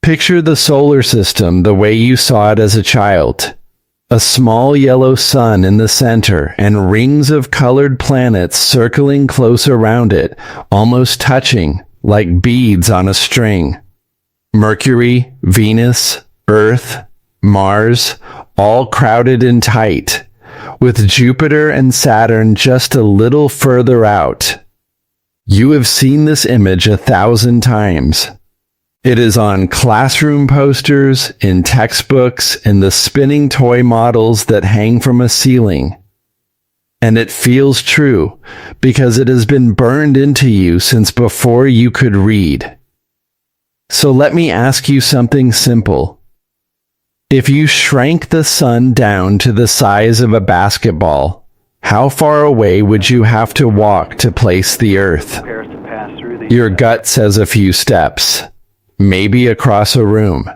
Picture the solar system the way you saw it as a child. A small yellow sun in the center and rings of colored planets circling close around it, almost touching, like beads on a string. Mercury, Venus, Earth, Mars, all crowded in tight, with Jupiter and Saturn just a little further out. You have seen this image 1,000 times. It is on classroom posters, in textbooks, in the spinning toy models that hang from a ceiling. And it feels true because it has been burned into you since before you could read. So let me ask you something simple. If you shrank the sun down to the size of a basketball, how far away would you have to walk to place the Earth? Your gut says a few steps. Maybe across a room.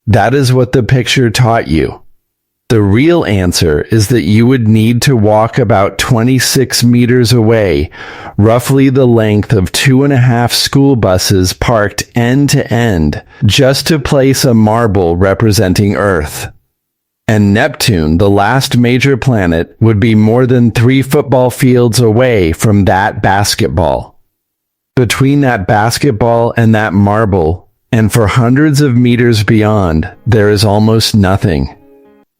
That is what the picture taught you. The real answer is that you would need to walk about 26 meters away, roughly the length of 2.5 school buses parked end to end, just to place a marble representing Earth. And Neptune, the last major planet, would be more than 3 football fields away from that basketball. Between that basketball and that marble, and for hundreds of meters beyond, there is almost nothing.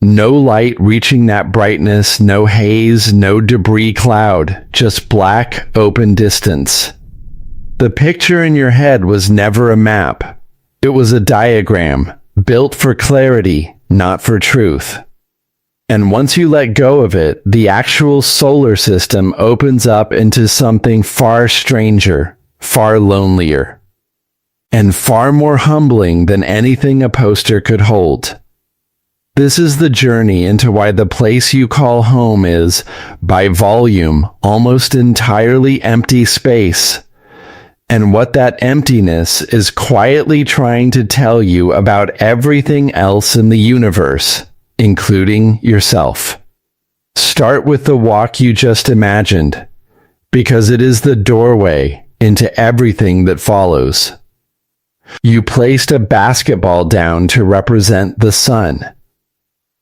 No light reaching that brightness, no haze, no debris cloud, just black, open distance. The picture in your head was never a map. It was a diagram, built for clarity, not for truth. And once you let go of it, the actual solar system opens up into something far stranger, far lonelier, and far more humbling than anything a poster could hold. This is the journey into why the place you call home is, by volume, almost entirely empty space, and what that emptiness is quietly trying to tell you about everything else in the universe, including yourself. Start with the walk you just imagined, because it is the doorway into everything that follows. You placed a basketball down to represent the sun.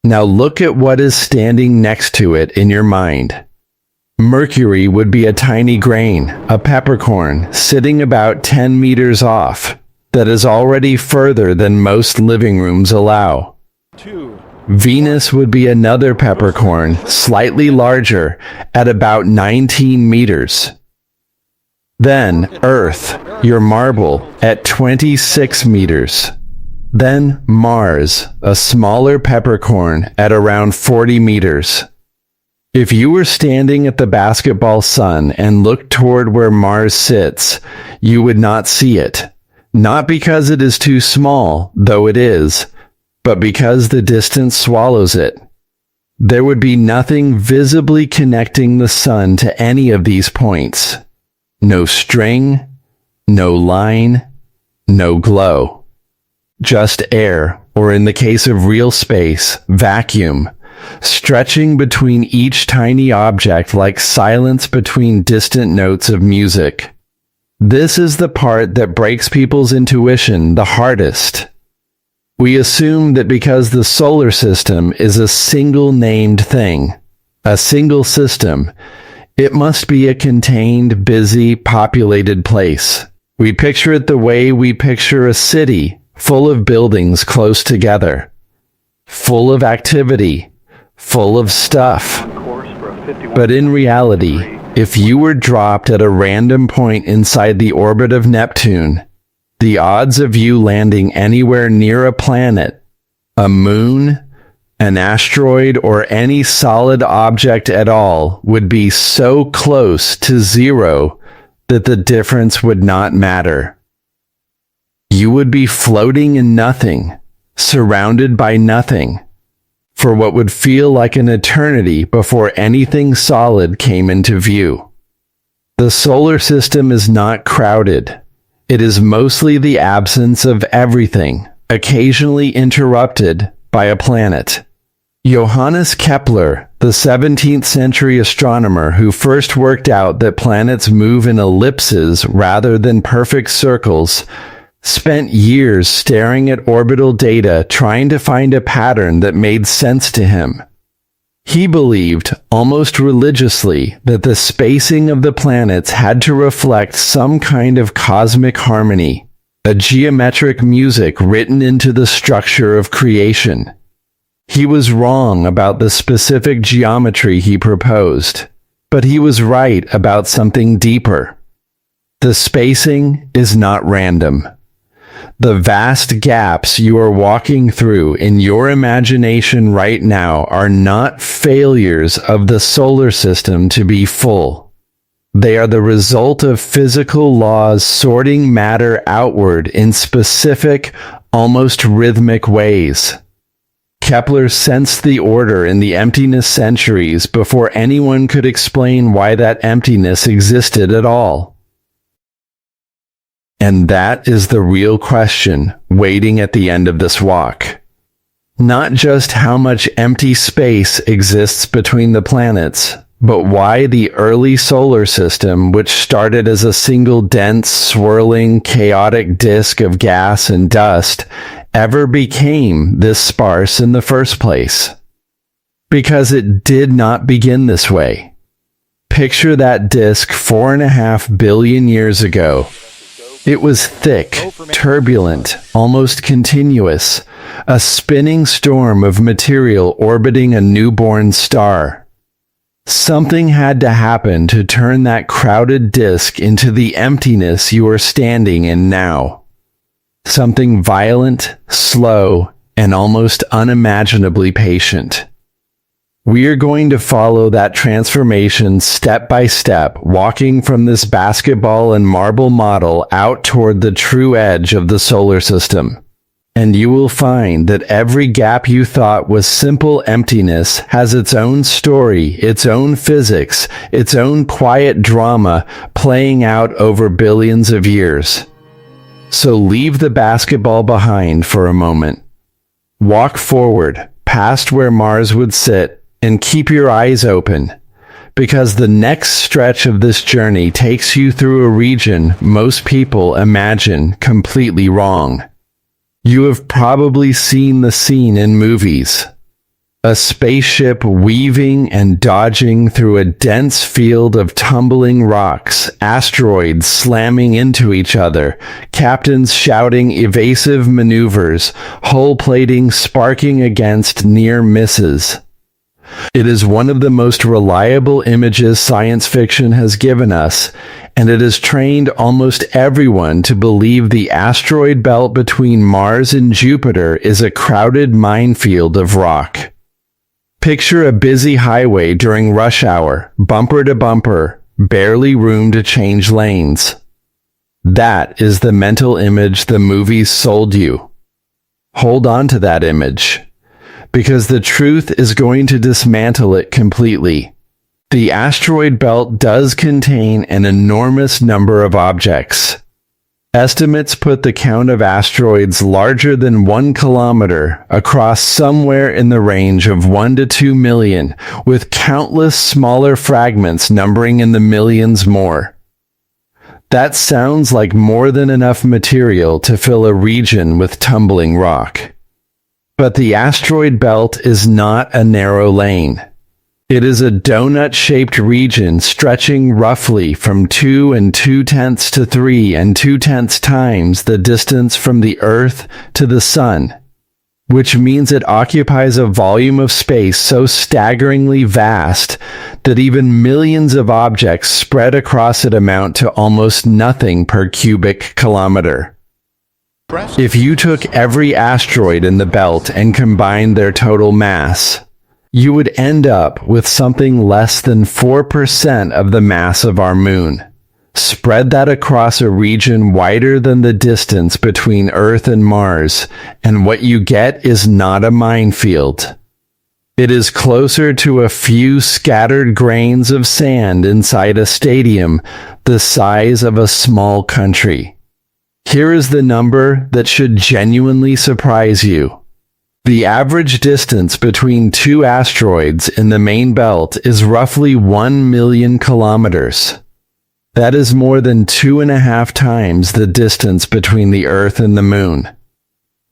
Now look at what is standing next to it in your mind. Mercury would be a tiny grain, a peppercorn, sitting about 10 meters off, that is already further than most living rooms allow. Venus would be another peppercorn, slightly larger, at about 19 meters. Then Earth, your marble, at 26 meters. Then Mars, a smaller peppercorn, at around 40 meters. If you were standing at the basketball sun and looked toward where Mars sits, you would not see it. Not because it is too small, though it is, but because the distance swallows it. There would be nothing visibly connecting the sun to any of these points. No string, no line, no glow. Just air, or in the case of real space, vacuum, stretching between each tiny object like silence between distant notes of music. This is the part that breaks people's intuition the hardest. We assume that because the solar system is a single named thing, a single system, it must be a contained, busy, populated place. We picture it the way we picture a city, full of buildings close together, full of activity, full of stuff. But in reality, if you were dropped at a random point inside the orbit of Neptune, the odds of you landing anywhere near a planet, a moon, an asteroid, or any solid object at all would be so close to zero that the difference would not matter. You would be floating in nothing, surrounded by nothing, for what would feel like an eternity before anything solid came into view. The solar system is not crowded. It is mostly the absence of everything, occasionally interrupted by a planet. Johannes Kepler, the 17th century astronomer who first worked out that planets move in ellipses rather than perfect circles, spent years staring at orbital data trying to find a pattern that made sense to him. He believed, almost religiously, that the spacing of the planets had to reflect some kind of cosmic harmony, a geometric music written into the structure of creation. He was wrong about the specific geometry he proposed, but he was right about something deeper. The spacing is not random. The vast gaps you are walking through in your imagination right now are not failures of the solar system to be full. They are the result of physical laws sorting matter outward in specific, almost rhythmic ways. Kepler sensed the order in the emptiness centuries before anyone could explain why that emptiness existed at all. And that is the real question waiting at the end of this walk. Not just how much empty space exists between the planets, but why the early solar system, which started as a single dense, swirling, chaotic disk of gas and dust, ever became this sparse in the first place. Because it did not begin this way. Picture that disk 4.5 billion years ago. It was thick, turbulent, almost continuous, a spinning storm of material orbiting a newborn star. Something had to happen to turn that crowded disk into the emptiness you are standing in now. Something violent, slow, and almost unimaginably patient. We are going to follow that transformation step by step, walking from this basketball and marble model out toward the true edge of the solar system. And you will find that every gap you thought was simple emptiness has its own story, its own physics, its own quiet drama playing out over billions of years. So leave the basketball behind for a moment. Walk forward, past where Mars would sit, and keep your eyes open, because the next stretch of this journey takes you through a region most people imagine completely wrong. You have probably seen the scene in movies. A spaceship weaving and dodging through a dense field of tumbling rocks, asteroids slamming into each other, captains shouting evasive maneuvers, hull plating sparking against near misses. It is one of the most reliable images science fiction has given us, and it has trained almost everyone to believe the asteroid belt between Mars and Jupiter is a crowded minefield of rock. Picture a busy highway during rush hour, bumper to bumper, barely room to change lanes. That is the mental image the movies sold you. Hold on to that image, because the truth is going to dismantle it completely. The asteroid belt does contain an enormous number of objects. Estimates put the count of asteroids larger than 1 kilometer across somewhere in the range of 1 to 2 million, with countless smaller fragments numbering in the millions more. That sounds like more than enough material to fill a region with tumbling rock. But the asteroid belt is not a narrow lane. It is a donut-shaped region stretching roughly from 2 2/10 to 3 2/10 times the distance from the Earth to the Sun, which means it occupies a volume of space so staggeringly vast that even millions of objects spread across it amount to almost nothing per cubic kilometer. If you took every asteroid in the belt and combined their total mass, you would end up with something less than 4% of the mass of our moon. Spread that across a region wider than the distance between Earth and Mars, and what you get is not a minefield. It is closer to a few scattered grains of sand inside a stadium the size of a small country. Here is the number that should genuinely surprise you. The average distance between two asteroids in the main belt is roughly 1 million kilometers. That is more than 2.5 times the distance between the Earth and the Moon.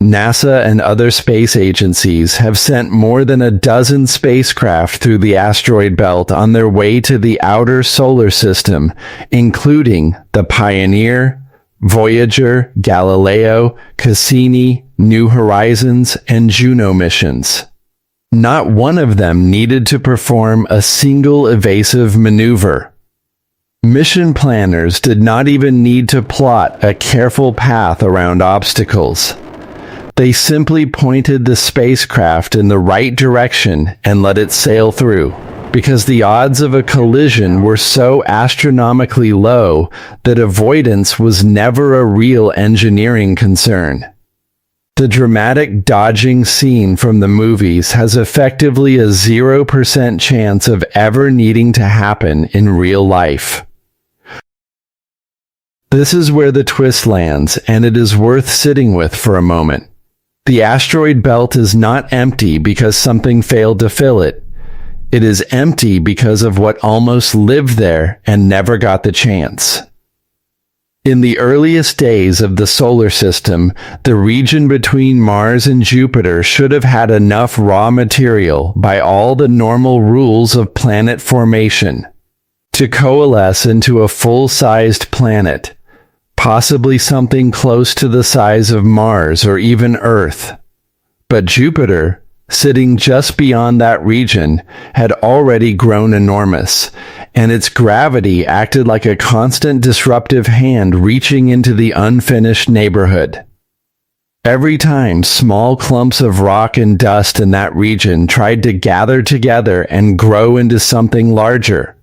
NASA and other space agencies have sent more than a dozen spacecraft through the asteroid belt on their way to the outer solar system, including the Pioneer, Voyager, Galileo, Cassini, New Horizons, and Juno missions. Not one of them needed to perform a single evasive maneuver. Mission planners did not even need to plot a careful path around obstacles. They simply pointed the spacecraft in the right direction and let it sail through, because the odds of a collision were so astronomically low that avoidance was never a real engineering concern. The dramatic dodging scene from the movies has effectively a 0% chance of ever needing to happen in real life. This is where the twist lands, and it is worth sitting with for a moment. The asteroid belt is not empty because something failed to fill it. It is empty because of what almost lived there and never got the chance. In the earliest days of the solar system, the region between Mars and Jupiter should have had enough raw material by all the normal rules of planet formation to coalesce into a full-sized planet. Possibly something close to the size of Mars or even Earth. But Jupiter, sitting just beyond that region, had already grown enormous, and its gravity acted like a constant disruptive hand reaching into the unfinished neighborhood. Every time small clumps of rock and dust in that region tried to gather together and grow into something larger,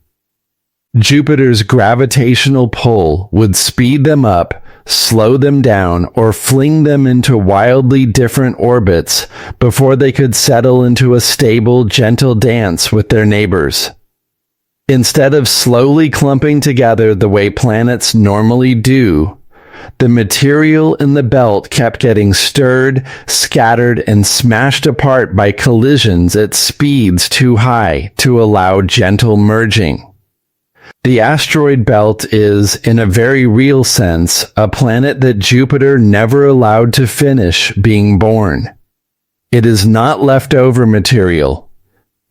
Jupiter's gravitational pull would speed them up, slow them down, or fling them into wildly different orbits before they could settle into a stable, gentle dance with their neighbors. Instead of slowly clumping together the way planets normally do, the material in the belt kept getting stirred, scattered, and smashed apart by collisions at speeds too high to allow gentle merging. The asteroid belt is, in a very real sense, a planet that Jupiter never allowed to finish being born. It is not leftover material.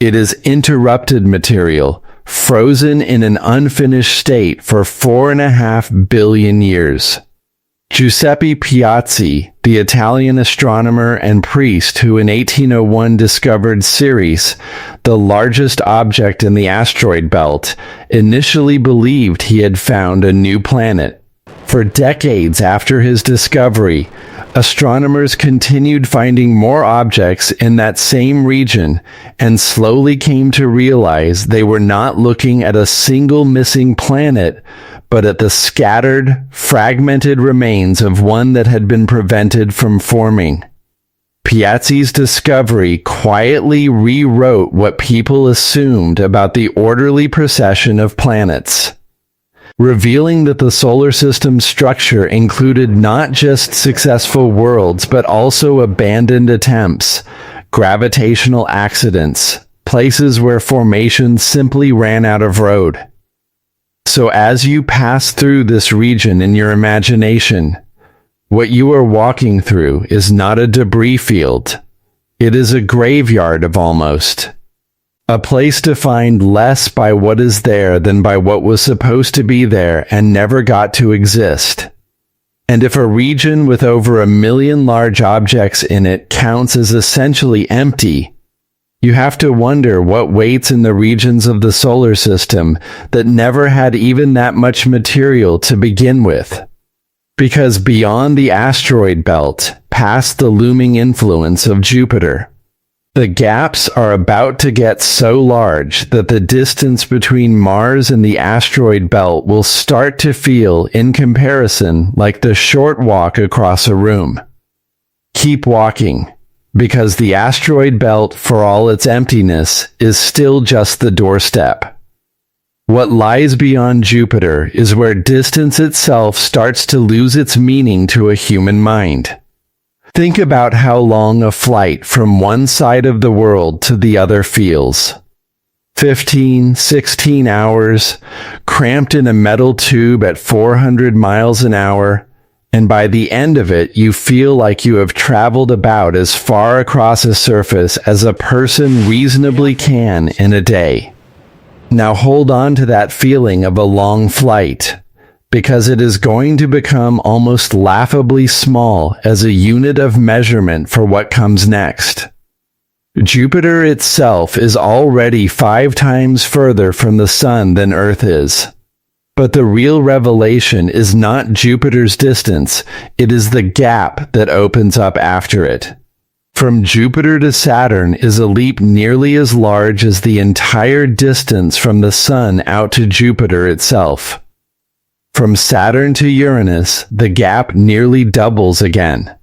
It is interrupted material, frozen in an unfinished state for 4.5 billion years. Giuseppe Piazzi, the Italian astronomer and priest who in 1801 discovered Ceres, the largest object in the asteroid belt, initially believed he had found a new planet. For decades after his discovery, astronomers continued finding more objects in that same region and slowly came to realize they were not looking at a single missing planet, but at the scattered, fragmented remains of one that had been prevented from forming. Piazzi's discovery quietly rewrote what people assumed about the orderly procession of planets, revealing that the solar system's structure included not just successful worlds but also abandoned attempts, gravitational accidents, places where formation simply ran out of road. So as you pass through this region in your imagination, what you are walking through is not a debris field. It is a graveyard of almost. A place defined less by what is there than by what was supposed to be there and never got to exist. And if a region with over 1 million large objects in it counts as essentially empty, you have to wonder what waits in the regions of the solar system that never had even that much material to begin with. Because beyond the asteroid belt, past the looming influence of Jupiter, the gaps are about to get so large that the distance between Mars and the asteroid belt will start to feel, in comparison, like the short walk across a room. Keep walking, because the asteroid belt, for all its emptiness, is still just the doorstep. What lies beyond Jupiter is where distance itself starts to lose its meaning to a human mind. Think about how long a flight from one side of the world to the other feels. 15, 16 hours, cramped in a metal tube at 400 miles an hour, and by the end of it, you feel like you have traveled about as far across a surface as a person reasonably can in a day. Now hold on to that feeling of a long flight, because it is going to become almost laughably small as a unit of measurement for what comes next. Jupiter itself is already 5 times further from the Sun than Earth is. But the real revelation is not Jupiter's distance, it is the gap that opens up after it. From Jupiter to Saturn is a leap nearly as large as the entire distance from the Sun out to Jupiter itself. From Saturn to Uranus, the gap nearly doubles again.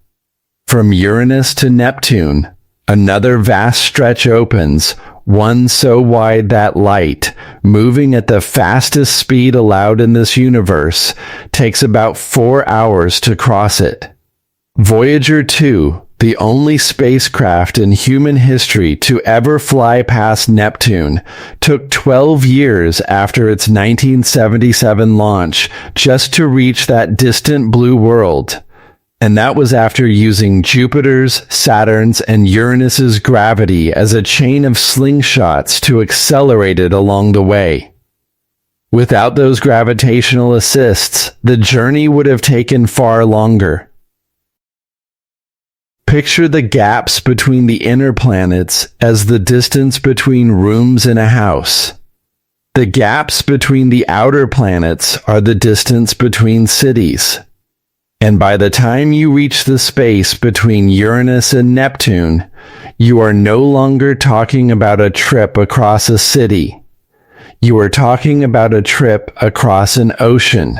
From Uranus to Neptune, another vast stretch opens, one so wide that light, moving at the fastest speed allowed in this universe, takes about 4 hours to cross it. Voyager 2, the only spacecraft in human history to ever fly past Neptune, took 12 years after its 1977 launch just to reach that distant blue world. And that was after using Jupiter's, Saturn's, and Uranus's gravity as a chain of slingshots to accelerate it along the way. Without those gravitational assists, the journey would have taken far longer. Picture the gaps between the inner planets as the distance between rooms in a house. The gaps between the outer planets are the distance between cities. And by the time you reach the space between Uranus and Neptune, you are no longer talking about a trip across a city. You are talking about a trip across an ocean,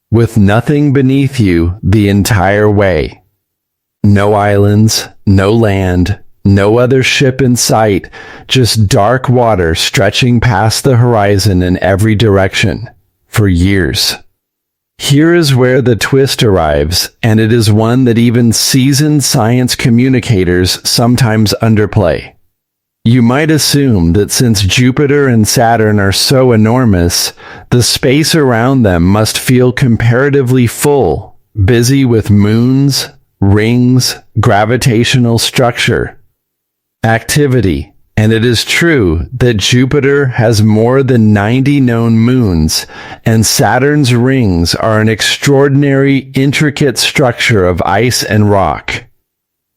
with nothing beneath you the entire way. No islands, no land, no other ship in sight, just dark water stretching past the horizon in every direction, for years. Here is where the twist arrives, and it is one that even seasoned science communicators sometimes underplay. You might assume that since Jupiter and Saturn are so enormous, the space around them must feel comparatively full, busy with moons, rings, gravitational structure, activity. And it is true that Jupiter has more than 90 known moons, and Saturn's rings are an extraordinary, intricate structure of ice and rock.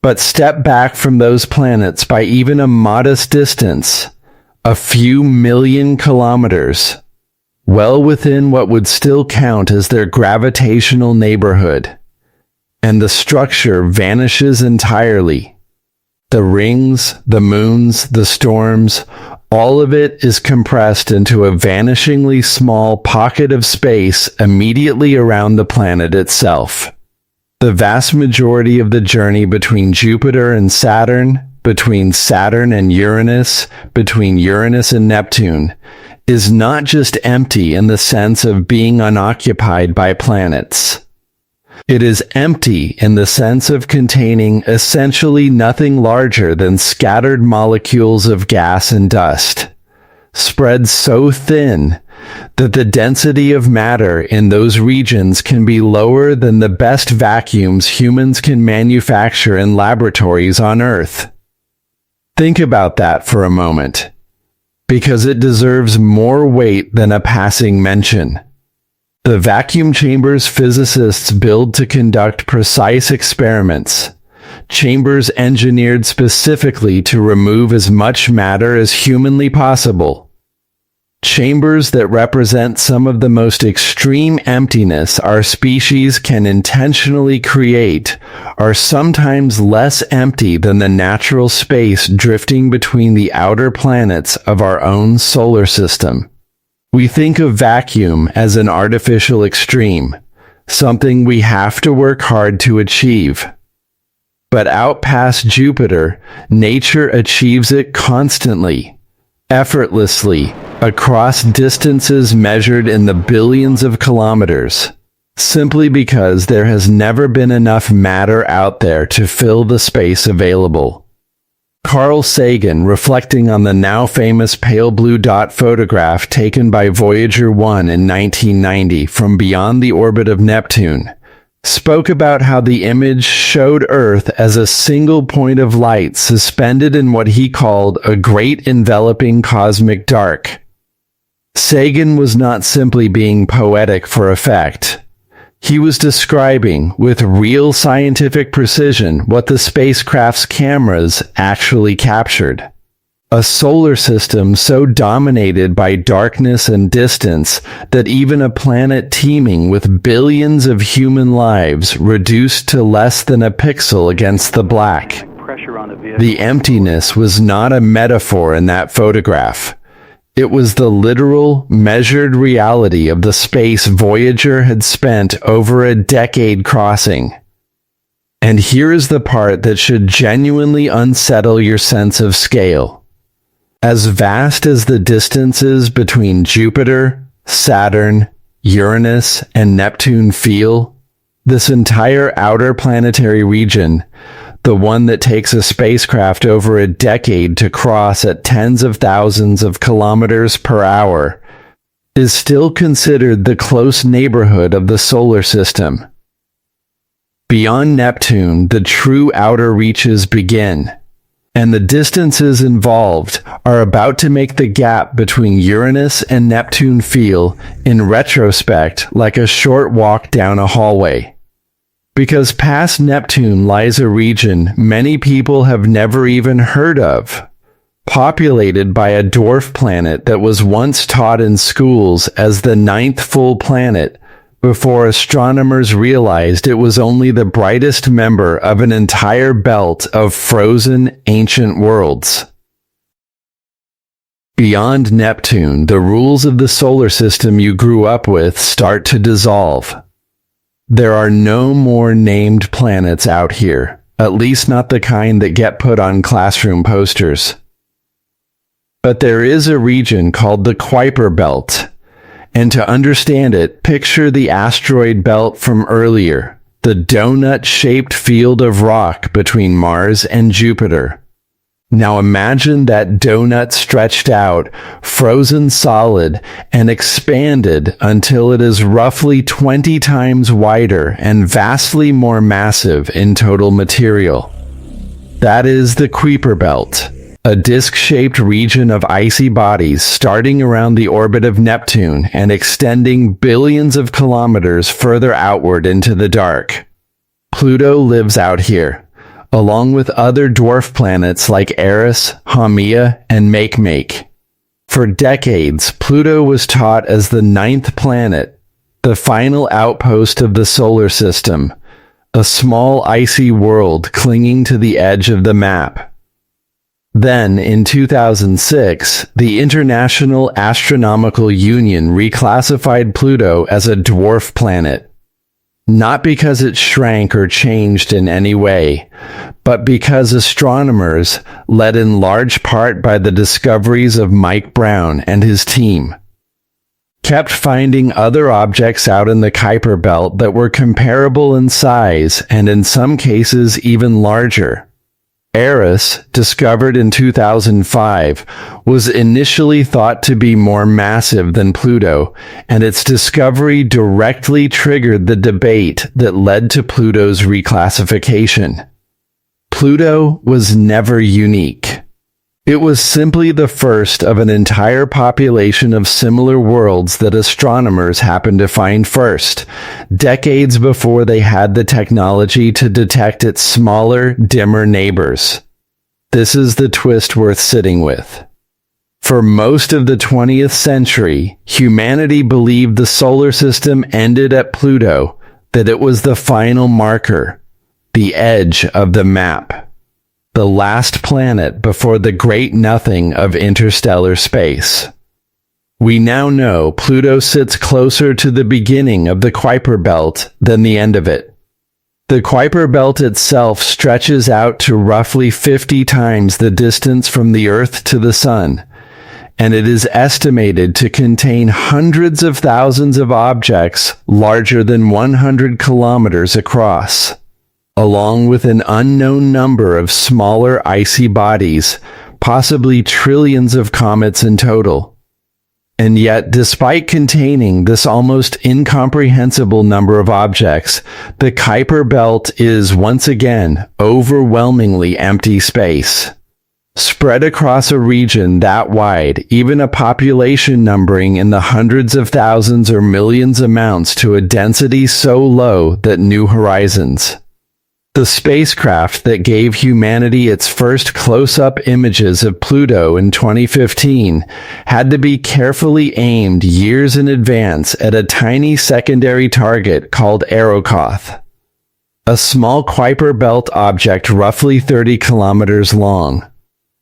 But step back from those planets by even a modest distance, a few million kilometers, well within what would still count as their gravitational neighborhood, and the structure vanishes entirely. The rings, the moons, the storms, all of it is compressed into a vanishingly small pocket of space immediately around the planet itself. The vast majority of the journey between Jupiter and Saturn, between Saturn and Uranus, between Uranus and Neptune, is not just empty in the sense of being unoccupied by planets. It is empty in the sense of containing essentially nothing larger than scattered molecules of gas and dust, spread so thin that the density of matter in those regions can be lower than the best vacuums humans can manufacture in laboratories on Earth. Think about that for a moment, because it deserves more weight than a passing mention. The vacuum chambers physicists build to conduct precise experiments, chambers engineered specifically to remove as much matter as humanly possible, chambers that represent some of the most extreme emptiness our species can intentionally create, are sometimes less empty than the natural space drifting between the outer planets of our own solar system. We think of vacuum as an artificial extreme, something we have to work hard to achieve. But out past Jupiter, nature achieves it constantly, effortlessly, across distances measured in the billions of kilometers, simply because there has never been enough matter out there to fill the space available. Carl Sagan, reflecting on the now famous pale blue dot photograph taken by Voyager 1 in 1990 from beyond the orbit of Neptune, spoke about how the image showed Earth as a single point of light suspended in what he called a great enveloping cosmic dark. Sagan was not simply being poetic for effect. He was describing, with real scientific precision, what the spacecraft's cameras actually captured. A solar system so dominated by darkness and distance that even a planet teeming with billions of human lives reduced to less than a pixel against the black. The emptiness was not a metaphor in that photograph. It was the literal, measured reality of the space Voyager had spent over a decade crossing. And here is the part that should genuinely unsettle your sense of scale. As vast as the distances between Jupiter, Saturn, Uranus, and Neptune feel, this entire outer planetary region, the one that takes a spacecraft over a decade to cross at tens of thousands of kilometers per hour, is still considered the close neighborhood of the solar system. Beyond Neptune, the true outer reaches begin, and the distances involved are about to make the gap between Uranus and Neptune feel, in retrospect, like a short walk down a hallway. Because past Neptune lies a region many people have never even heard of, populated by a dwarf planet that was once taught in schools as the 9th full planet, before astronomers realized it was only the brightest member of an entire belt of frozen ancient worlds. Beyond Neptune, the rules of the solar system you grew up with start to dissolve. There are no more named planets out here, at least not the kind that get put on classroom posters. But there is a region called the Kuiper belt, and to understand it, picture the asteroid belt from earlier, the donut-shaped field of rock between Mars and Jupiter. Now imagine that donut stretched out, frozen solid, and expanded until it is roughly 20 times wider and vastly more massive in total material. That is the Kuiper belt, a disc-shaped region of icy bodies starting around the orbit of Neptune and extending billions of kilometers further outward into the dark. Pluto lives out here, along with other dwarf planets like Eris, Haumea, and Makemake. For decades, Pluto was taught as the 9th planet, the final outpost of the solar system, a small icy world clinging to the edge of the map. Then, in 2006, the International Astronomical Union reclassified Pluto as a dwarf planet. Not because it shrank or changed in any way, but because astronomers, led in large part by the discoveries of Mike Brown and his team, kept finding other objects out in the Kuiper belt that were comparable in size and in some cases even larger. Eris, discovered in 2005, was initially thought to be more massive than Pluto, and its discovery directly triggered the debate that led to Pluto's reclassification. Pluto was never unique. It was simply the first of an entire population of similar worlds that astronomers happened to find first, decades before they had the technology to detect its smaller, dimmer neighbors. This is the twist worth sitting with. For most of the 20th century, humanity believed the solar system ended at Pluto, that it was the final marker, the edge of the map. The last planet before the great nothing of interstellar space. We now know Pluto sits closer to the beginning of the Kuiper belt than the end of it. The Kuiper belt itself stretches out to roughly 50 times the distance from the Earth to the Sun, and it is estimated to contain hundreds of thousands of objects larger than 100 kilometers across. along with an unknown number of smaller icy bodies, possibly trillions of comets in total. And yet, despite containing this almost incomprehensible number of objects, the Kuiper belt is once again overwhelmingly empty space. Spread across a region that wide, even a population numbering in the hundreds of thousands or millions amounts to a density so low that new horizons. The spacecraft that gave humanity its first close-up images of Pluto in 2015 had to be carefully aimed years in advance at a tiny secondary target called Arrokoth, a small Kuiper belt object roughly 30 kilometers long.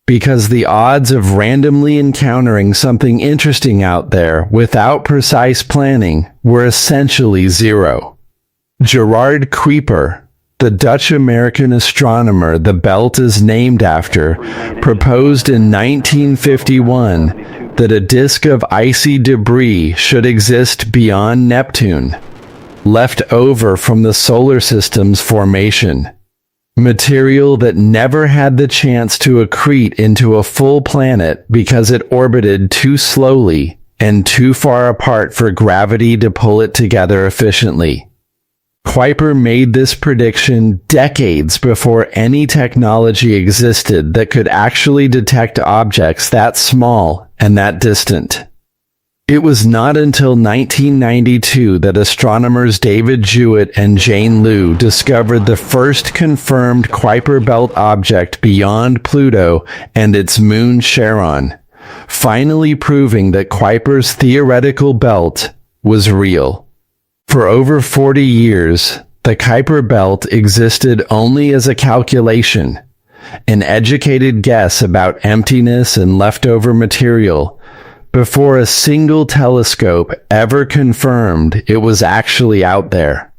Because the odds of randomly encountering something interesting out there without precise planning were essentially zero. Gerard Kuiper, the Dutch-American astronomer the belt is named after, proposed in 1951 that a disk of icy debris should exist beyond Neptune, left over from the solar system's formation. Material that never had the chance to accrete into a full planet because it orbited too slowly and too far apart for gravity to pull it together efficiently. Kuiper made this prediction decades before any technology existed that could actually detect objects that small and that distant. It was not until 1992 that astronomers David Jewett and Jane Liu discovered the first confirmed Kuiper belt object beyond Pluto and its moon Charon, finally proving that Kuiper's theoretical belt was real. For over 40 years, the Kuiper belt existed only as a calculation, an educated guess about emptiness and leftover material, before a single telescope ever confirmed it was actually out there.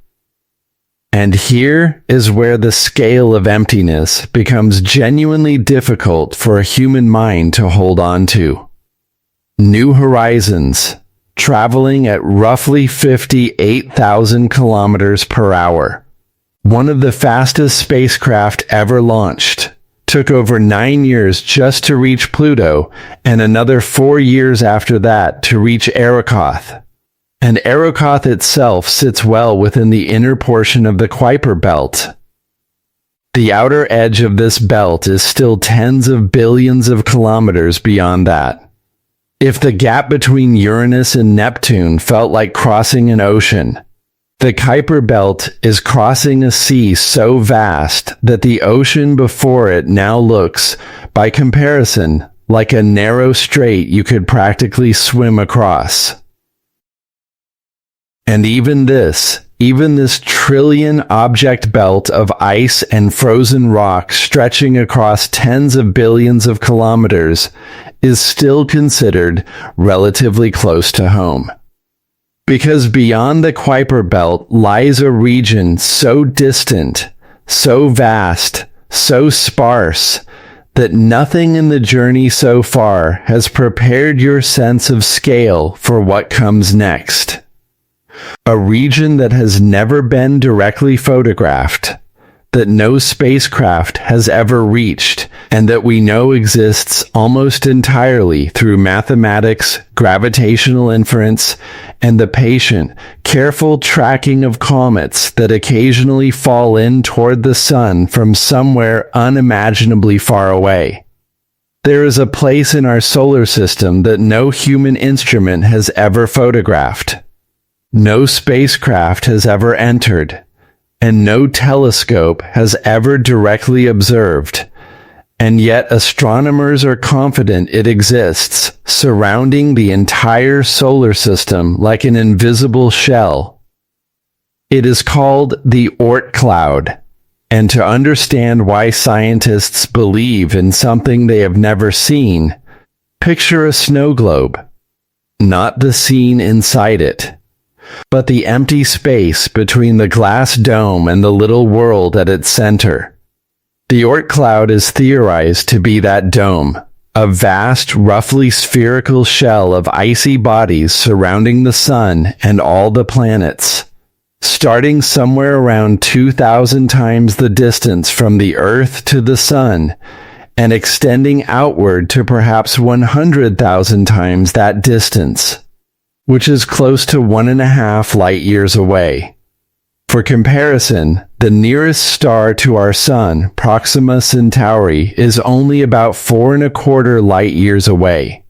And here is where the scale of emptiness becomes genuinely difficult for a human mind to hold on to. New horizons, traveling at roughly 58,000 kilometers per hour. One of the fastest spacecraft ever launched. Took over 9 years just to reach Pluto, and another 4 years after that to reach Arrokoth. And Arrokoth itself sits well within the inner portion of the Kuiper belt. The outer edge of this belt is still tens of billions of kilometers beyond that. If the gap between Uranus and Neptune felt like crossing an ocean, the Kuiper belt is crossing a sea so vast that the ocean before it now looks, by comparison, like a narrow strait you could practically swim across. And even this trillion object belt of ice and frozen rock stretching across tens of billions of kilometers is still considered relatively close to home. Because beyond the Kuiper belt lies a region so distant, so vast, so sparse, that nothing in the journey so far has prepared your sense of scale for what comes next. A region that has never been directly photographed, that no spacecraft has ever reached, and that we know exists almost entirely through mathematics, gravitational inference, and the patient, careful tracking of comets that occasionally fall in toward the sun from somewhere unimaginably far away. There is a place in our solar system that no human instrument has ever photographed. No spacecraft has ever entered, and no telescope has ever directly observed, and yet astronomers are confident it exists, surrounding the entire solar system like an invisible shell. It is called the Oort cloud, and to understand why scientists believe in something they have never seen, picture a snow globe, not the scene inside it, but the empty space between the glass dome and the little world at its center. The Oort cloud is theorized to be that dome, a vast, roughly spherical shell of icy bodies surrounding the sun and all the planets. starting somewhere around 2,000 times the distance from the Earth to the Sun, and extending outward to perhaps 100,000 times that distance, which is close to 1.5 light years away. For comparison, the nearest star to our Sun, Proxima Centauri, is only about 4.25 light years away.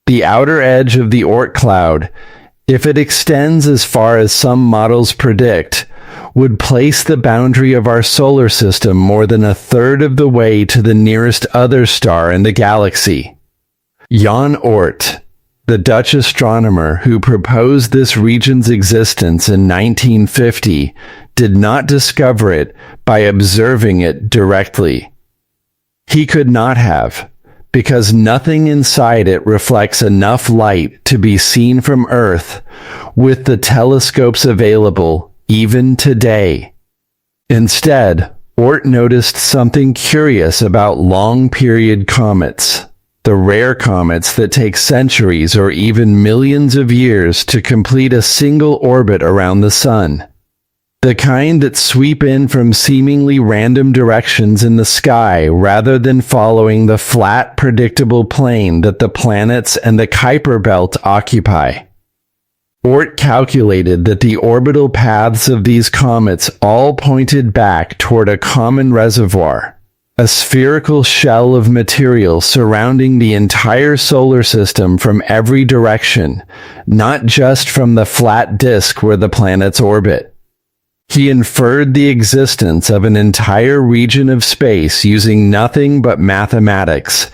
The outer edge of the Oort cloud, if it extends as far as some models predict, would place the boundary of our solar system more than 1/3 of the way to the nearest other star in the galaxy. Jan Oort, the Dutch astronomer who proposed this region's existence in 1950, did not discover it by observing it directly. He could not have, because nothing inside it reflects enough light to be seen from Earth with the telescopes available even today. Instead, Oort noticed something curious about long-period comets, the rare comets that take centuries or even millions of years to complete a single orbit around the Sun. The kind that sweep in from seemingly random directions in the sky rather than following the flat, predictable plane that the planets and the Kuiper belt occupy. Oort calculated that the orbital paths of these comets all pointed back toward a common reservoir, a spherical shell of material surrounding the entire solar system from every direction, not just from the flat disk where the planets orbit. He inferred the existence of an entire region of space using nothing but mathematics,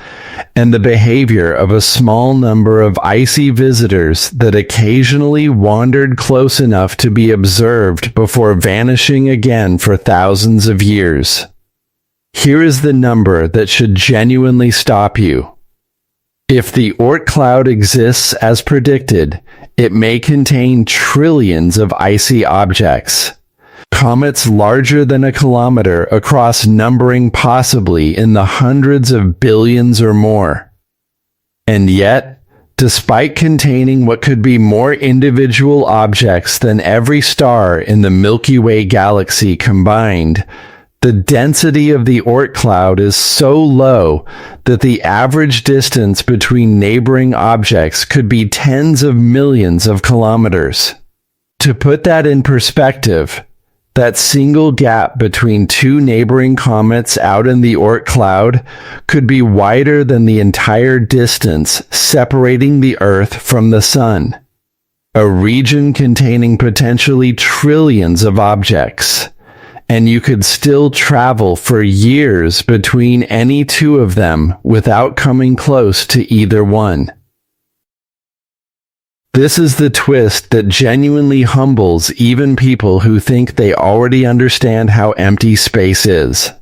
and the behavior of a small number of icy visitors that occasionally wandered close enough to be observed before vanishing again for thousands of years. Here is the number that should genuinely stop you. If the Oort cloud exists as predicted, it may contain trillions of icy objects. Comets larger than a kilometer across, numbering possibly in the hundreds of billions or more. And yet, despite containing what could be more individual objects than every star in the Milky Way galaxy combined, the density of the Oort cloud is so low that the average distance between neighboring objects could be tens of millions of kilometers. To put that in perspective, that single gap between two neighboring comets out in the Oort cloud could be wider than the entire distance separating the Earth from the Sun, a region containing potentially trillions of objects, and you could still travel for years between any two of them without coming close to either one. This is the twist that genuinely humbles even people who think they already understand how empty space is.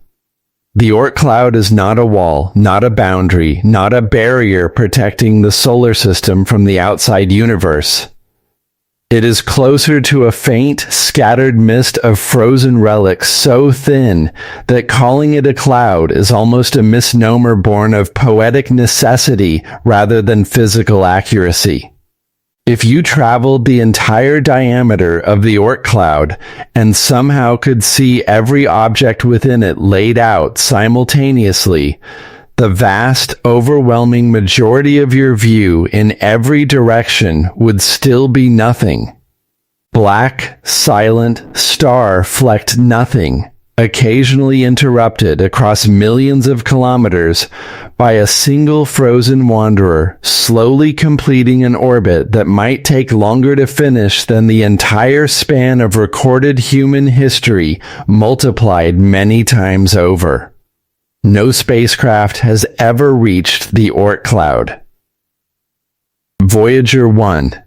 The Oort cloud is not a wall, not a boundary, not a barrier protecting the solar system from the outside universe. It is closer to a faint, scattered mist of frozen relics so thin that calling it a cloud is almost a misnomer born of poetic necessity rather than physical accuracy. If you traveled the entire diameter of the Oort cloud and somehow could see every object within it laid out simultaneously, the vast, overwhelming majority of your view in every direction would still be nothing. Black, silent, star-flecked nothing, occasionally interrupted across millions of kilometers by a single frozen wanderer slowly completing an orbit that might take longer to finish than the entire span of recorded human history multiplied many times over. No spacecraft has ever reached the Oort cloud. Voyager 1,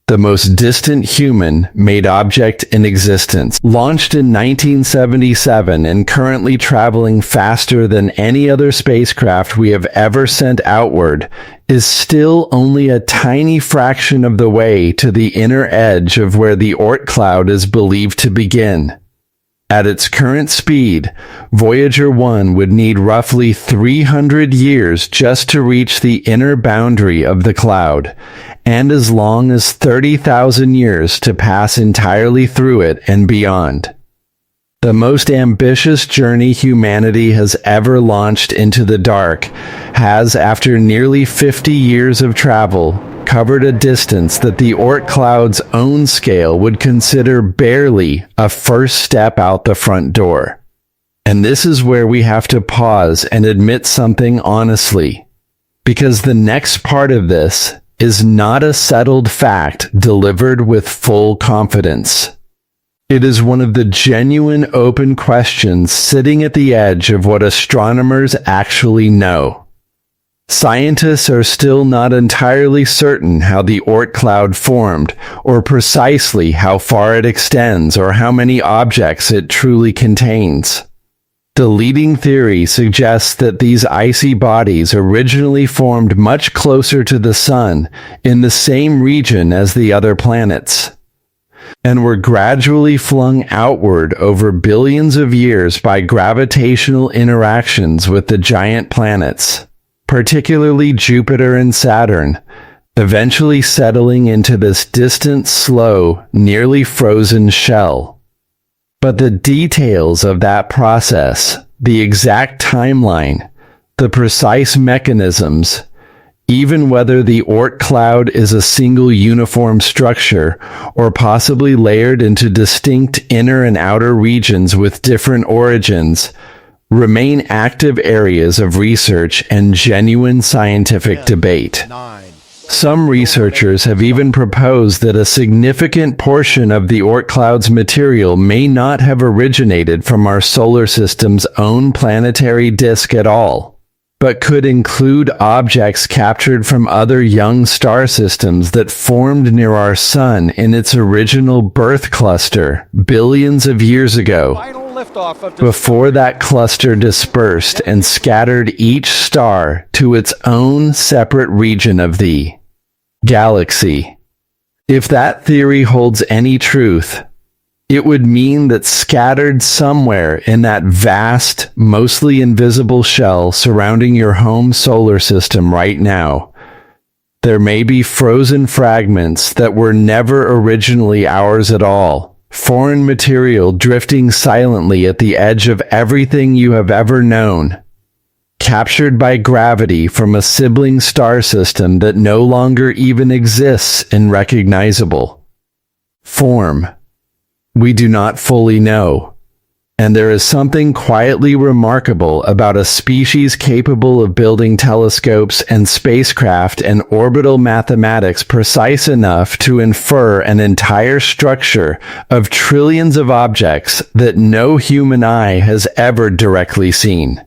the most distant human-made object in existence, launched in 1977 and currently traveling faster than any other spacecraft we have ever sent outward, is still only a tiny fraction of the way to the inner edge of where the Oort cloud is believed to begin. At its current speed, Voyager 1 would need roughly 300 years just to reach the inner boundary of the cloud, and as long as 30,000 years to pass entirely through it and beyond. The most ambitious journey humanity has ever launched into the dark has, after nearly 50 years of travel, covered a distance that the Oort cloud's own scale would consider barely a first step out the front door. And this is where we have to pause and admit something honestly, because the next part of this is not a settled fact delivered with full confidence. It is one of the genuine open questions sitting at the edge of what astronomers actually know. Scientists are still not entirely certain how the Oort cloud formed, or precisely how far it extends, or how many objects it truly contains. The leading theory suggests that these icy bodies originally formed much closer to the Sun, in the same region as the other planets, and were gradually flung outward over billions of years by gravitational interactions with the giant planets, particularly Jupiter and Saturn, eventually settling into this distant, slow, nearly frozen shell. But the details of that process, the exact timeline, the precise mechanisms, even whether the Oort cloud is a single uniform structure or possibly layered into distinct inner and outer regions with different origins, remain active areas of research and genuine scientific debate. Some researchers have even proposed that a significant portion of the Oort cloud's material may not have originated from our solar system's own planetary disk at all, but could include objects captured from other young star systems that formed near our Sun in its original birth cluster billions of years ago, before that cluster dispersed and scattered each star to its own separate region of the galaxy. If that theory holds any truth, it would mean that scattered somewhere in that vast, mostly invisible shell surrounding your home solar system right now, there may be frozen fragments that were never originally ours at all, foreign material drifting silently at the edge of everything you have ever known, captured by gravity from a sibling star system that no longer even exists in recognizable form. We do not fully know, and there is something quietly remarkable about a species capable of building telescopes and spacecraft and orbital mathematics precise enough to infer an entire structure of trillions of objects that no human eye has ever directly seen,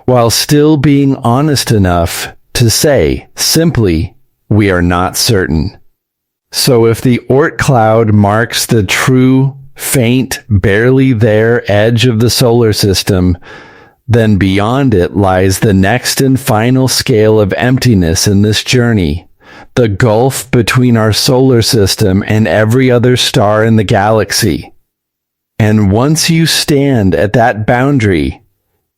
while still being honest enough to say, simply, we are not certain. So if the Oort cloud marks the true, faint, barely there edge of the solar system, then beyond it lies the next and final scale of emptiness in this journey, the gulf between our solar system and every other star in the galaxy. And once you stand at that boundary,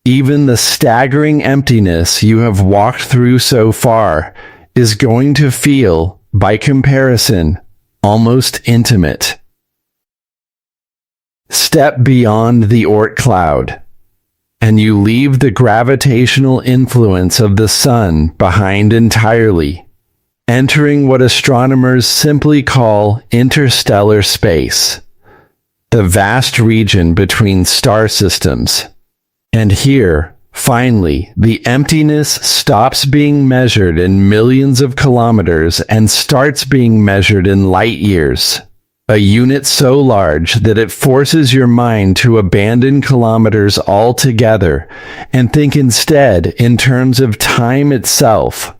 even the staggering emptiness you have walked through so far is going to feel, by comparison, almost intimate. Step beyond the Oort cloud, and you leave the gravitational influence of the Sun behind entirely, entering what astronomers simply call interstellar space, the vast region between star systems. And here, finally, the emptiness stops being measured in millions of kilometers and starts being measured in light years, a unit so large that it forces your mind to abandon kilometers altogether and think instead in terms of time itself,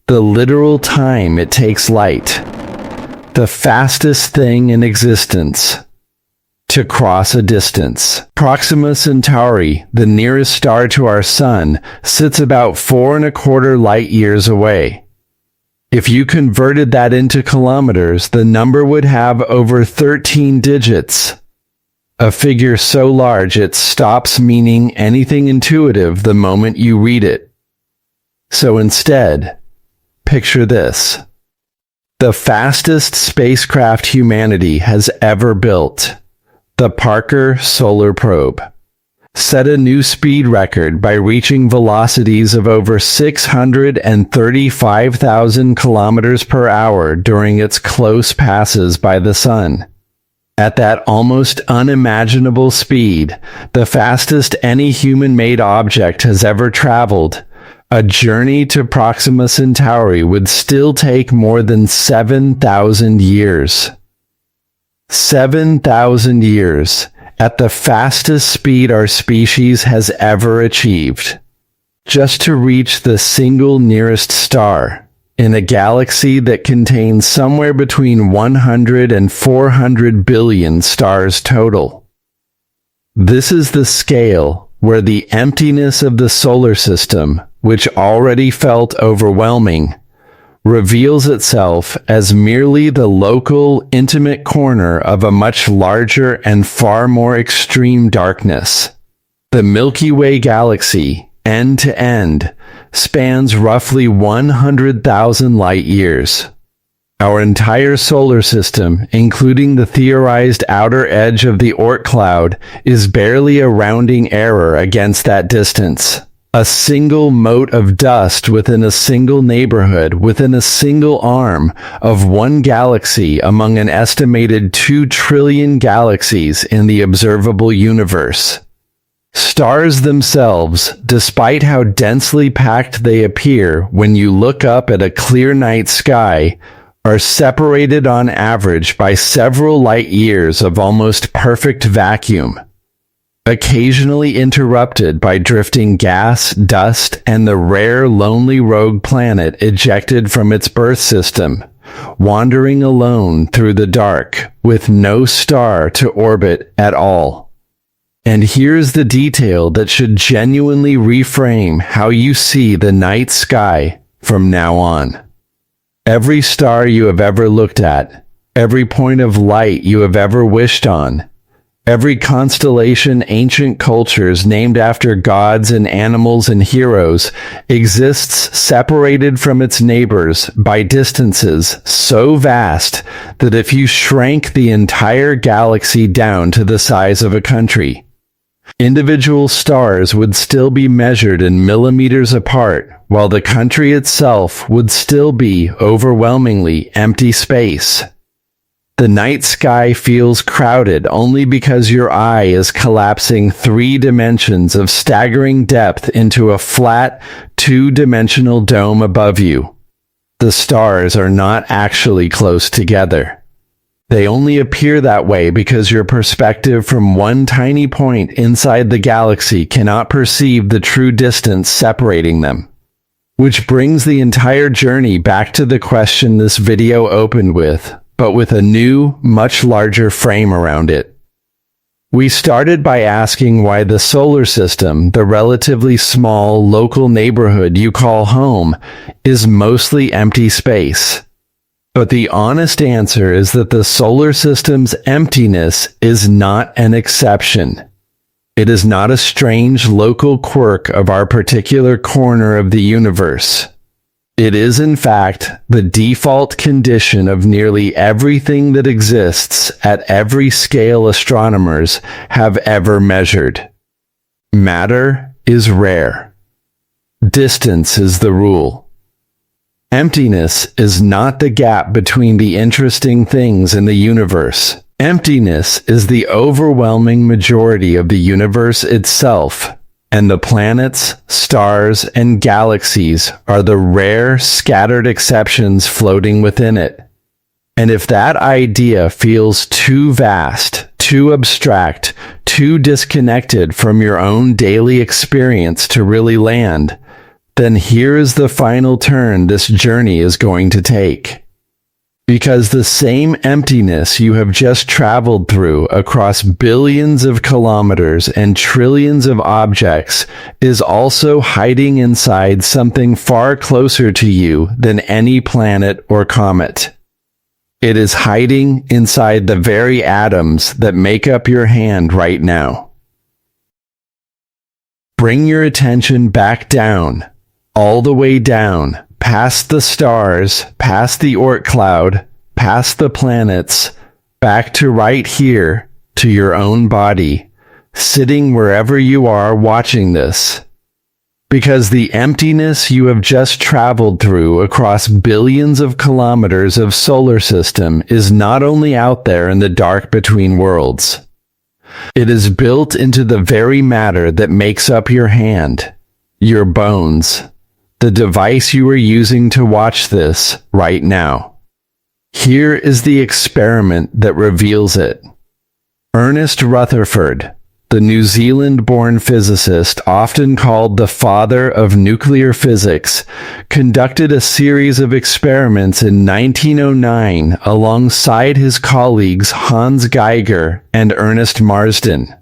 the literal time it takes light, the fastest thing in existence, to cross a distance. Proxima Centauri, the nearest star to our Sun, sits about 4.25 light years away. If you converted that into kilometers, the number would have over 13 digits, a figure so large it stops meaning anything intuitive the moment you read it. So instead, picture this. The fastest spacecraft humanity has ever built, the Parker Solar Probe, set a new speed record by reaching velocities of over 635,000 kilometers per hour during its close passes by the Sun. At that almost unimaginable speed, the fastest any human-made object has ever traveled, a journey to Proxima Centauri would still take more than 7,000 years. 7,000 years, at the fastest speed our species has ever achieved, just to reach the single nearest star, in a galaxy that contains somewhere between 100 and 400 billion stars total. This is the scale where the emptiness of the solar system, which already felt overwhelming, reveals itself as merely the local, intimate corner of a much larger and far more extreme darkness. The Milky Way galaxy, end to end, spans roughly 100,000 light years. Our entire solar system, including the theorized outer edge of the Oort cloud, is barely a rounding error against that distance. A single mote of dust within a single neighborhood, within a single arm of one galaxy among an estimated 2 trillion galaxies in the observable universe. Stars themselves, despite how densely packed they appear when you look up at a clear night sky, are separated on average by several light years of almost perfect vacuum, occasionally interrupted by drifting gas, dust, and the rare lonely rogue planet ejected from its birth system, wandering alone through the dark, with no star to orbit at all. And here's the detail that should genuinely reframe how you see the night sky from now on. Every star you have ever looked at, every point of light you have ever wished on, every constellation ancient cultures named after gods and animals and heroes exists separated from its neighbors by distances so vast that if you shrank the entire galaxy down to the size of a country, individual stars would still be measured in millimeters apart, while the country itself would still be overwhelmingly empty space. The night sky feels crowded only because your eye is collapsing 3 dimensions of staggering depth into a flat, 2-dimensional dome above you. The stars are not actually close together. They only appear that way because your perspective from one tiny point inside the galaxy cannot perceive the true distance separating them. Which brings the entire journey back to the question this video opened with, but with a new, much larger frame around it. We started by asking why the solar system, the relatively small local neighborhood you call home, is mostly empty space. But the honest answer is that the solar system's emptiness is not an exception. It is not a strange local quirk of our particular corner of the universe. It is, in fact, the default condition of nearly everything that exists at every scale astronomers have ever measured. Matter is rare. Distance is the rule. Emptiness is not the gap between the interesting things in the universe. Emptiness is the overwhelming majority of the universe itself, and the planets, stars, and galaxies are the rare, scattered exceptions floating within it. And if that idea feels too vast, too abstract, too disconnected from your own daily experience to really land, then here is the final turn this journey is going to take. Because the same emptiness you have just traveled through across billions of kilometers and trillions of objects is also hiding inside something far closer to you than any planet or comet. It is hiding inside the very atoms that make up your hand right now. Bring your attention back down, all the way down, past the stars, past the Oort cloud, past the planets, back to right here, to your own body, sitting wherever you are watching this. Because the emptiness you have just traveled through across billions of kilometers of solar system is not only out there in the dark between worlds. It is built into the very matter that makes up your hand, your bones, the device you are using to watch this right now. Here is the experiment that reveals it. Ernest Rutherford, the New Zealand-born physicist often called the father of nuclear physics, conducted a series of experiments in 1909 alongside his colleagues Hans Geiger and Ernest Marsden,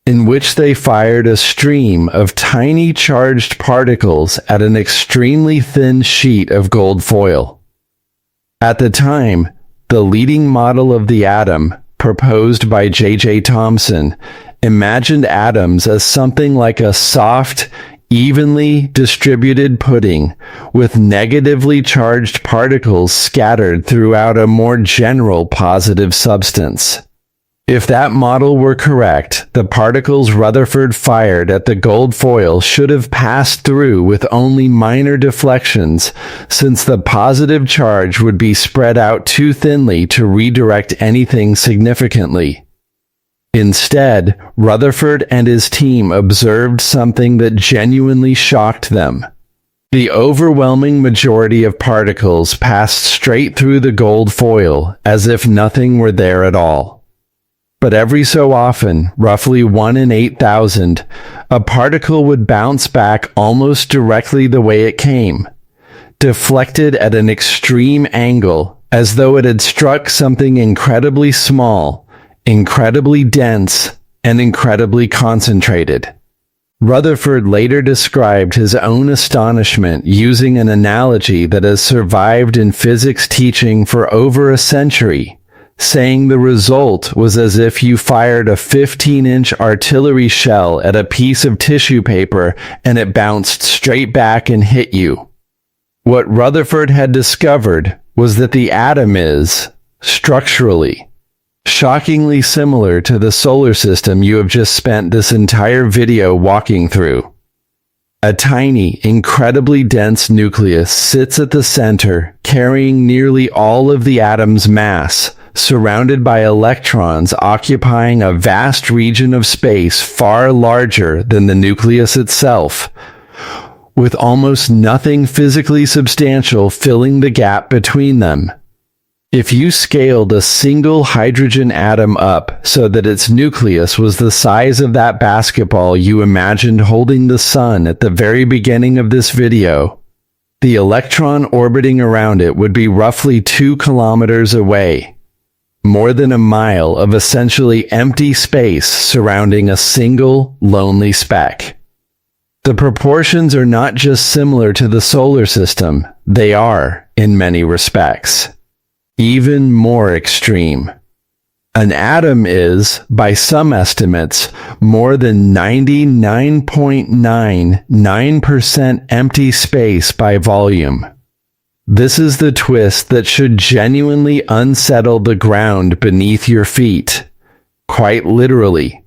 in which they fired a stream of tiny charged particles at an extremely thin sheet of gold foil. At the time, the leading model of the atom, proposed by J.J. Thomson, imagined atoms as something like a soft, evenly distributed pudding with negatively charged particles scattered throughout a more general positive substance. If that model were correct, the particles Rutherford fired at the gold foil should have passed through with only minor deflections, since the positive charge would be spread out too thinly to redirect anything significantly. Instead, Rutherford and his team observed something that genuinely shocked them. The overwhelming majority of particles passed straight through the gold foil as if nothing were there at all. But every so often, roughly 1 in 8,000, a particle would bounce back almost directly the way it came, deflected at an extreme angle, as though it had struck something incredibly small, incredibly dense, and incredibly concentrated. Rutherford later described his own astonishment using an analogy that has survived in physics teaching for over a century, saying the result was as if you fired a 15-inch artillery shell at a piece of tissue paper and it bounced straight back and hit you. What Rutherford had discovered was that the atom is, structurally, shockingly similar to the solar system you have just spent this entire video walking through. A tiny, incredibly dense nucleus sits at the center, carrying nearly all of the atom's mass, surrounded by electrons occupying a vast region of space far larger than the nucleus itself, with almost nothing physically substantial filling the gap between them. If you scaled a single hydrogen atom up so that its nucleus was the size of that basketball you imagined holding the sun at the very beginning of this video, the electron orbiting around it would be roughly 2 kilometers away, more than a mile of essentially empty space surrounding a single, lonely speck. The proportions are not just similar to the solar system, they are, in many respects, even more extreme. An atom is, by some estimates, more than 99.99% empty space by volume. This is the twist that should genuinely unsettle the ground beneath your feet. Quite literally.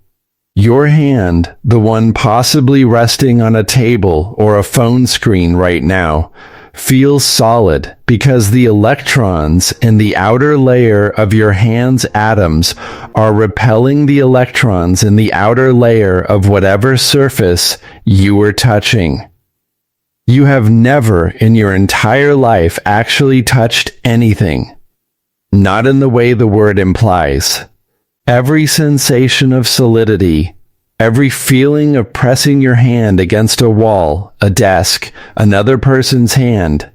Your hand, the one possibly resting on a table or a phone screen right now, feels solid because the electrons in the outer layer of your hand's atoms are repelling the electrons in the outer layer of whatever surface you are touching. You have never in your entire life actually touched anything, not in the way the word implies. Every sensation of solidity, every feeling of pressing your hand against a wall, a desk, another person's hand,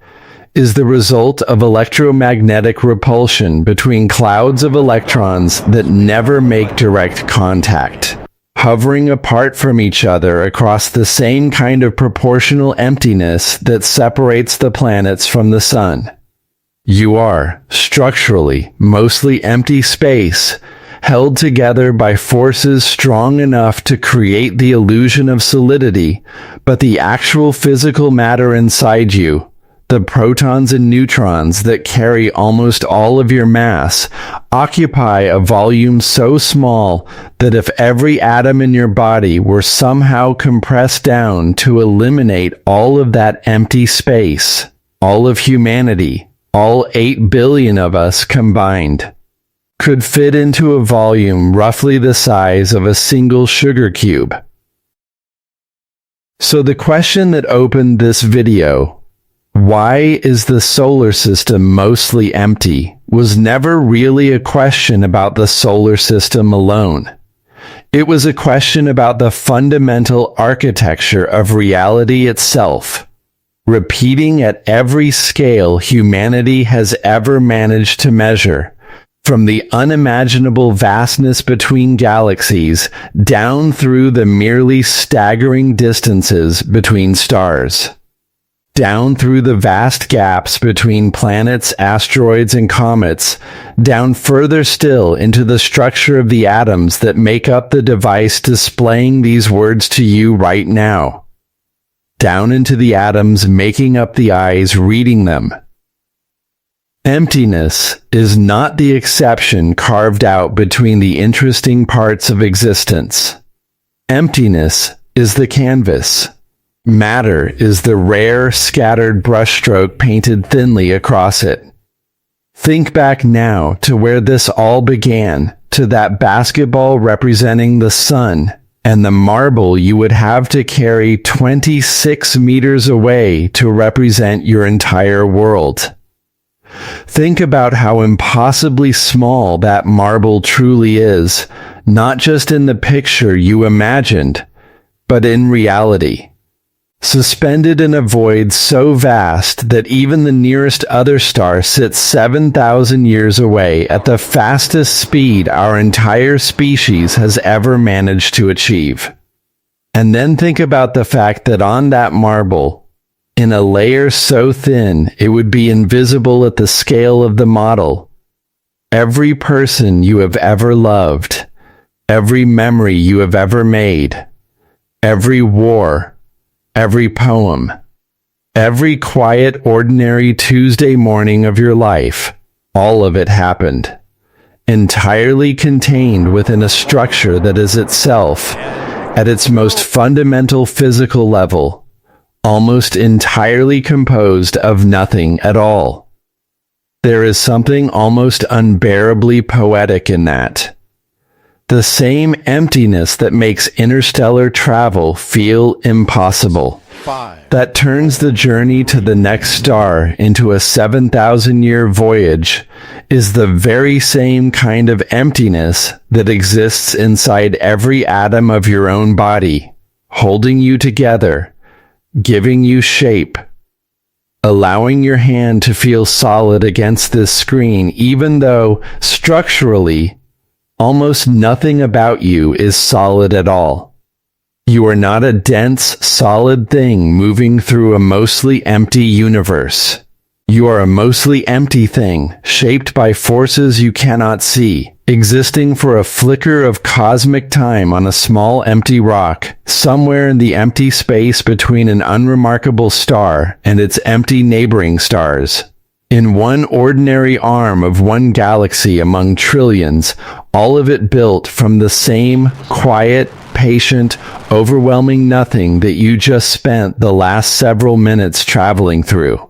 is the result of electromagnetic repulsion between clouds of electrons that never make direct contact, hovering apart from each other across the same kind of proportional emptiness that separates the planets from the sun. You are, structurally, mostly empty space, held together by forces strong enough to create the illusion of solidity, but the actual physical matter inside you, the protons and neutrons that carry almost all of your mass, occupy a volume so small that if every atom in your body were somehow compressed down to eliminate all of that empty space, all of humanity, all 8 billion of us combined, could fit into a volume roughly the size of a single sugar cube. So the question that opened this video, why is the solar system mostly empty, was never really a question about the solar system alone. It was a question about the fundamental architecture of reality itself, repeating at every scale humanity has ever managed to measure, from the unimaginable vastness between galaxies down through the merely staggering distances between stars, down through the vast gaps between planets, asteroids, and comets, down further still into the structure of the atoms that make up the device displaying these words to you right now, down into the atoms making up the eyes reading them. Emptiness is not the exception carved out between the interesting parts of existence. Emptiness is the canvas. Matter is the rare, scattered brushstroke painted thinly across it. Think back now to where this all began, to that basketball representing the sun, and the marble you would have to carry 26 meters away to represent your entire world. Think about how impossibly small that marble truly is, not just in the picture you imagined, but in reality. Suspended in a void so vast that even the nearest other star sits 7,000 years away at the fastest speed our entire species has ever managed to achieve. And then think about the fact that on that marble, in a layer so thin it would be invisible at the scale of the model, every person you have ever loved, every memory you have ever made, every war, every poem, every quiet, ordinary Tuesday morning of your life, all of it happened, entirely contained within a structure that is itself, at its most fundamental physical level, almost entirely composed of nothing at all. There is something almost unbearably poetic in that. The same emptiness that makes interstellar travel feel impossible, that turns the journey to the next star into a 7,000-year voyage, is the very same kind of emptiness that exists inside every atom of your own body, holding you together, giving you shape, allowing your hand to feel solid against this screen, even though, structurally, almost nothing about you is solid at all. You are not a dense, solid thing moving through a mostly empty universe. You are a mostly empty thing, shaped by forces you cannot see, existing for a flicker of cosmic time on a small empty rock, somewhere in the empty space between an unremarkable star and its empty neighboring stars. In one ordinary arm of one galaxy among trillions, all of it built from the same quiet, patient, overwhelming nothing that you just spent the last several minutes traveling through.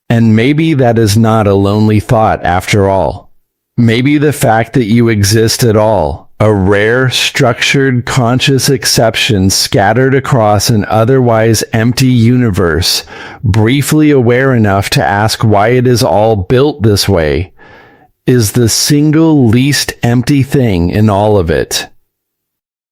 And maybe that is not a lonely thought after all. Maybe the fact that you exist at all, a rare, structured, conscious exception scattered across an otherwise empty universe, briefly aware enough to ask why it is all built this way, is the single least empty thing in all of it.